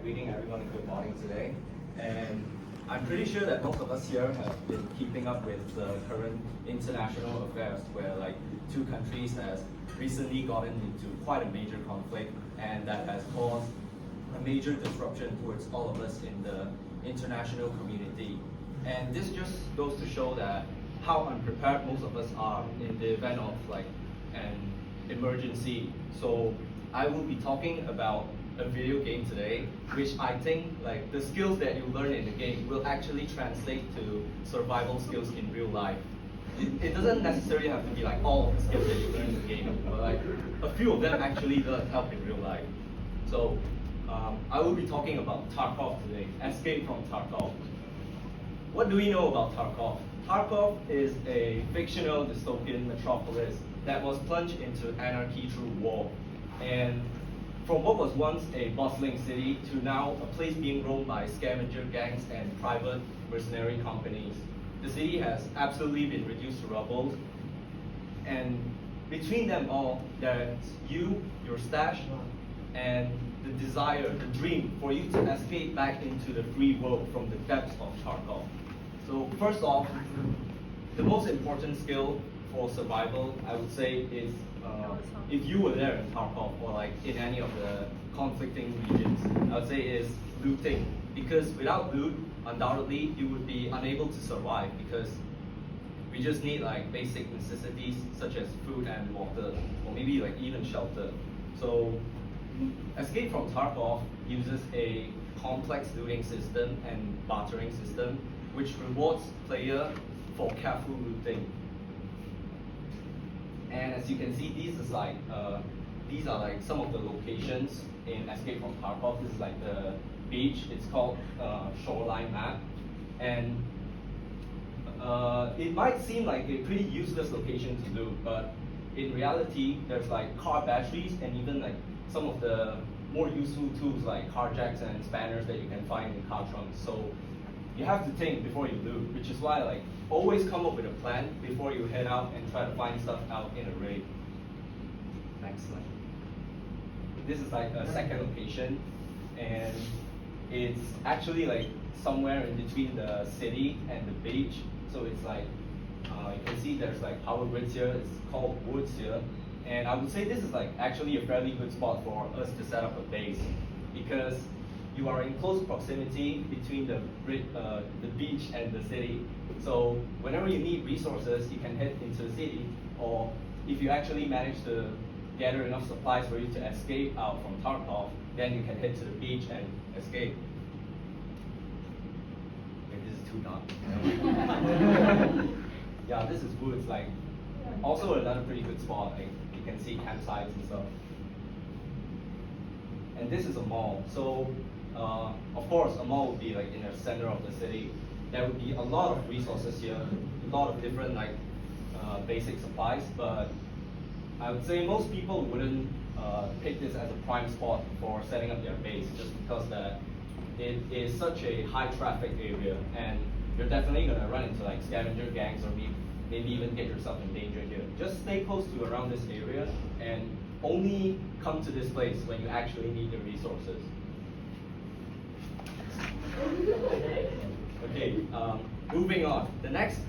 greeting everyone and good morning today. And I'm pretty sure that most of us here have been keeping up with the current international affairs where like two countries has recently gotten into quite a major conflict, and that has caused a major disruption towards all of us in the international community. And this just goes to show that how unprepared most of us are in the event of like an emergency. So I will be talking about a video game today, which I think like the skills that you learn in the game will actually translate to survival skills in real life. It doesn't necessarily have to be like all of the skills that you learn in the game, but like a few of them actually does help in real life. So I will be talking about Tarkov today, Escape from Tarkov. What do we know about Tarkov? Tarkov is a fictional dystopian metropolis that was plunged into anarchy through war. And from what was once a bustling city to now a place being roamed by scavenger gangs and private mercenary companies, the city has absolutely been reduced to rubble. And between them all, there's you, your stash, and the desire, the dream for you to escape back into the free world from the depths of Tarkov. So first off, the most important skill for survival, I would say, is if you were there in Tarkov or like in any of the conflicting regions, I would say is looting. Because without loot, undoubtedly you would be unable to survive, because we just need like basic necessities such as food and water, or maybe like even shelter. So Escape from Tarkov uses a complex looting system and bartering system which rewards player for careful looting. And as you can see, these are like some of the locations in Escape from Tarkov. This is like the beach. It's called shoreline map, and it might seem like a pretty useless location to loot, but in reality, there's like car batteries and even like some of the more useful tools like car jacks and spanners that you can find in car trunks. So you have to think before you loot, which is why like always come up with a plan before you head out and try to find stuff out in a raid. Next slide. This is like a second location, and it's actually like somewhere in between the city and the beach. So it's like you can see there's like power grids here. It's called woods here, and I would say this is like actually a fairly good spot for us to set up a base, because you are in close proximity between the beach and the city. So whenever you need resources, you can head into the city, or if you actually manage to gather enough supplies for you to escape out from Tarkov, then you can head to the beach and escape. Maybe this is too dark. Yeah, this is woods, like also another pretty good spot. Like you can see campsites and stuff. And this is a mall. So of course, a mall would be like in the center of the city. There would be a lot of resources here, a lot of different like basic supplies, but I would say most people wouldn't pick this as a prime spot for setting up their base, just because that it is such a high traffic area, and you're definitely gonna run into like scavenger gangs, or maybe even get yourself in danger here. Just stay close to around this area and only come to this place when you actually need the resources. Okay, moving on. The next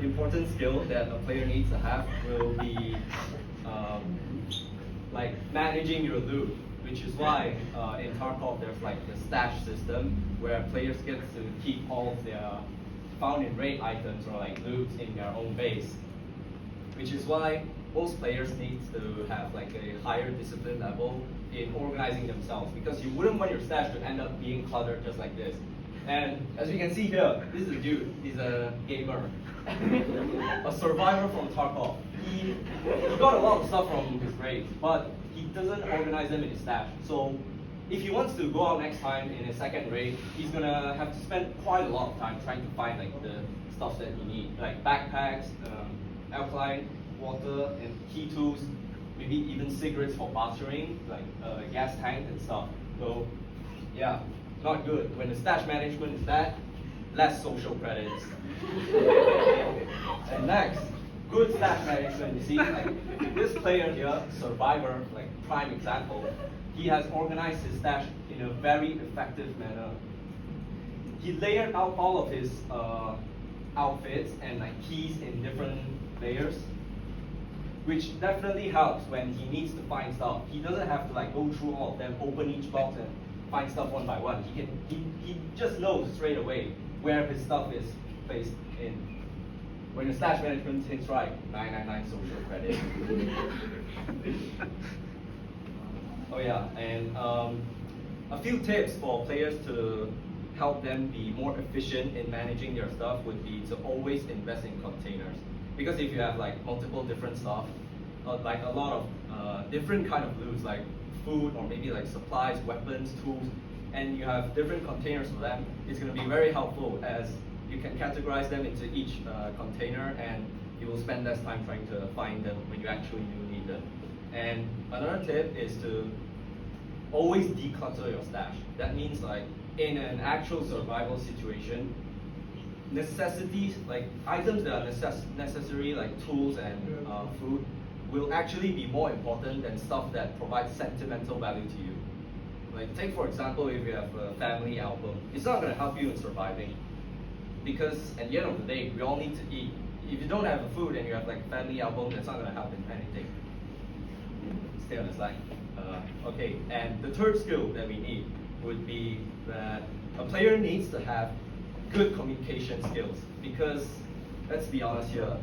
important skill that a player needs to have will be like managing your loot, which is why in Tarkov there's like the stash system where players get to keep all of their found in raid items or like loot in their own base, which is why most players need to have like a higher discipline level in organizing themselves, because you wouldn't want your stash to end up being cluttered just like this. And as you can see here, this is a dude. He's a gamer, a survivor from Tarkov. He got a lot of stuff from his raids, but he doesn't organize them in his stash. So if he wants to go out next time in his second raid, he's gonna have to spend quite a lot of time trying to find like the stuff that he needs, like backpacks, alkaline water, and key tools, maybe even cigarettes for bartering, like a gas tank and stuff. So yeah, not good. When the stash management is bad, less social credits. And next, good stash management. You see, like this player here, survivor, like prime example, he has organized his stash in a very effective manner. He layered out all of his outfits and like keys in different layers, which definitely helps when he needs to find stuff. He doesn't have to like go through all of them, open each box and find stuff one by one. He just knows straight away where his stuff is placed in. When your stash management hits right, 999 social credit. Oh yeah, and a few tips for players to help them be more efficient in managing their stuff would be to always invest in containers. Because if you have like multiple different stuff, like a lot of different kind of loots, like food or maybe like supplies, weapons, tools, and you have different containers for them, it's going to be very helpful as you can categorize them into each container, and you will spend less time trying to find them when you actually do need them. And another tip is to always declutter your stash. That means like in an actual survival situation, necessities, like items that are necessary, like tools and food, will actually be more important than stuff that provides sentimental value to you. Like take for example, if you have a family album, it's not going to help you in surviving, because at the end of the day, we all need to eat. If you don't have a food and you have like a family album, that's not going to help in anything. Stay on the slide. Okay, and the third skill that we need would be that a player needs to have good communication skills, because let's be honest here,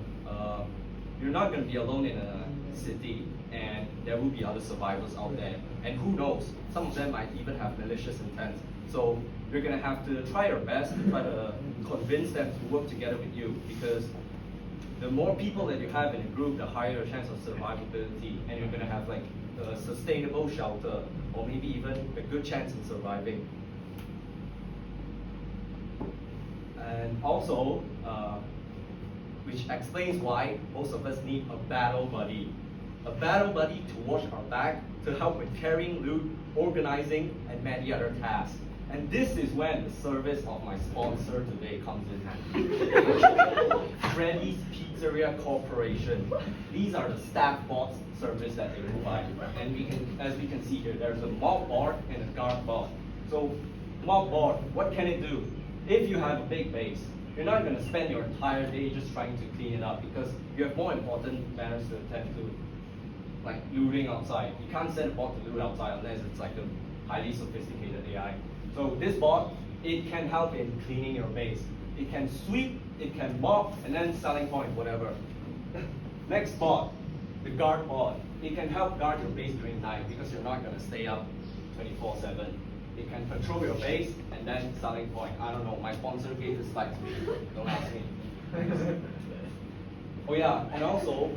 you're not going to be alone in a city, and there will be other survivors out there, and who knows, some of them might even have malicious intent. So you're going to have to try your best to try to convince them to work together with you, because the more people that you have in a group, the higher your chance of survivability, and you're going to have like a sustainable shelter, or maybe even a good chance in surviving. And also, which explains why most of us need a battle buddy. A battle buddy to watch our back, to help with carrying loot, organizing, and many other tasks. And this is when the service of my sponsor today comes in handy. Freddy's Pizzeria Corporation. These are the staff bots service that they provide. And as we can see here, there's a mob board and a guard bot. So mob board, what can it do? If you have a big base, you're not going to spend your entire day just trying to clean it up, because you have more important matters to attend to, like looting outside. You can't send a bot to loot outside unless it's like a highly sophisticated AI. So this bot, it can help in cleaning your base. It can sweep, it can mop, and then selling point, whatever. Next bot, the guard bot. It can help guard your base during night, because you're not going to stay up 24/7. It can patrol your base, and then selling point. I don't know, my sponsor gave this slide to me. Don't ask me. Oh yeah, and also,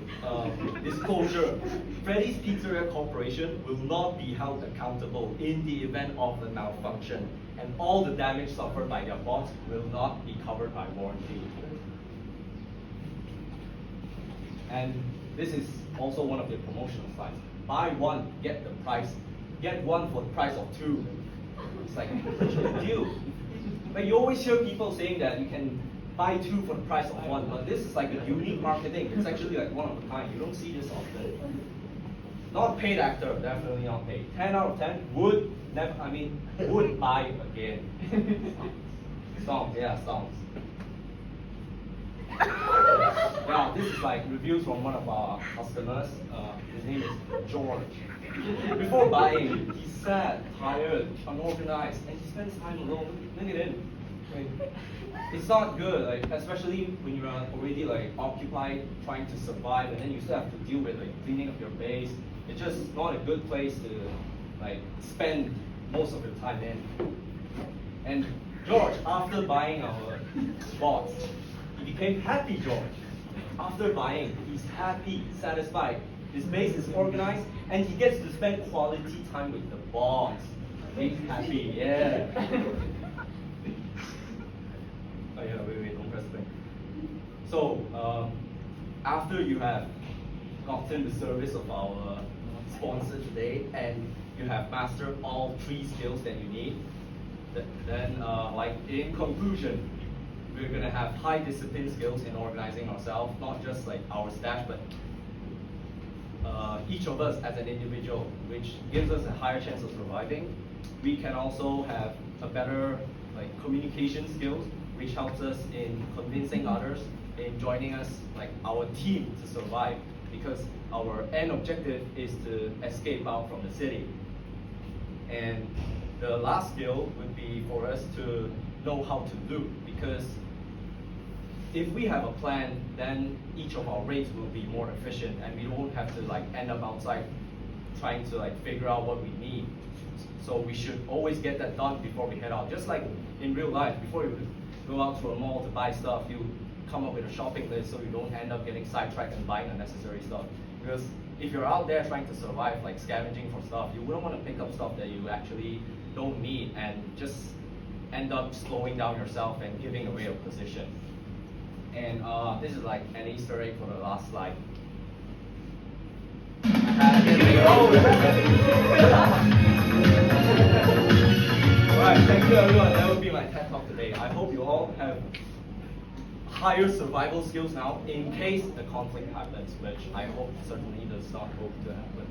disclosure. Freddy's Pizzeria Corporation will not be held accountable in the event of a malfunction, and all the damage suffered by their bots will not be covered by warranty. And this is also one of the promotional slides. Buy one, get one for the price of two. It's like such a deal. Like you always hear people saying that you can buy two for the price of one, but this is like a unique marketing. It's actually like one of a kind. You don't see this often. Not paid actor, definitely not paid. 10 out of 10 would never. I mean, would buy again. Songs, yeah, songs. Yeah, this is like reviews from one of our customers. His name is George. Before buying, he's sad, tired, unorganized, and he spends time alone. Look at him. It's not good, like especially when you're already like occupied trying to survive, and then you still have to deal with like cleaning up your base. It's just not a good place to like spend most of your time in. And George, after buying our bots, he became happy. George, after buying, he's happy, satisfied. His base is organized, and he gets to spend quality time with the bots. He's happy, yeah. Oh yeah, wait, don't press play. So, after you have gotten the service of our sponsor today, and you have mastered all 3 skills that you need, then like in conclusion, we're gonna have high discipline skills in organizing ourselves, not just like our stash, but each of us as an individual, which gives us a higher chance of surviving. We can also have a better communication skills, which helps us in convincing others in joining us, like our team, to survive, because our end objective is to escape out from the city. And the last skill would be for us to know how to loot, because if we have a plan, then each of our raids will be more efficient, and we won't have to end up outside trying to figure out what we need. So we should always get that done before we head out. Just like in real life, before you go out to a mall to buy stuff, you come up with a shopping list so you don't end up getting sidetracked and buying unnecessary stuff. Because if you're out there trying to survive, scavenging for stuff, you wouldn't want to pick up stuff that you actually don't need and just end up slowing down yourself and giving away your position. And this is an Easter egg for the last slide. Alright, thank you everyone. That would be my TED Talk today. I hope you all have higher survival skills now in case the conflict happens, which I hope certainly does not hope to happen.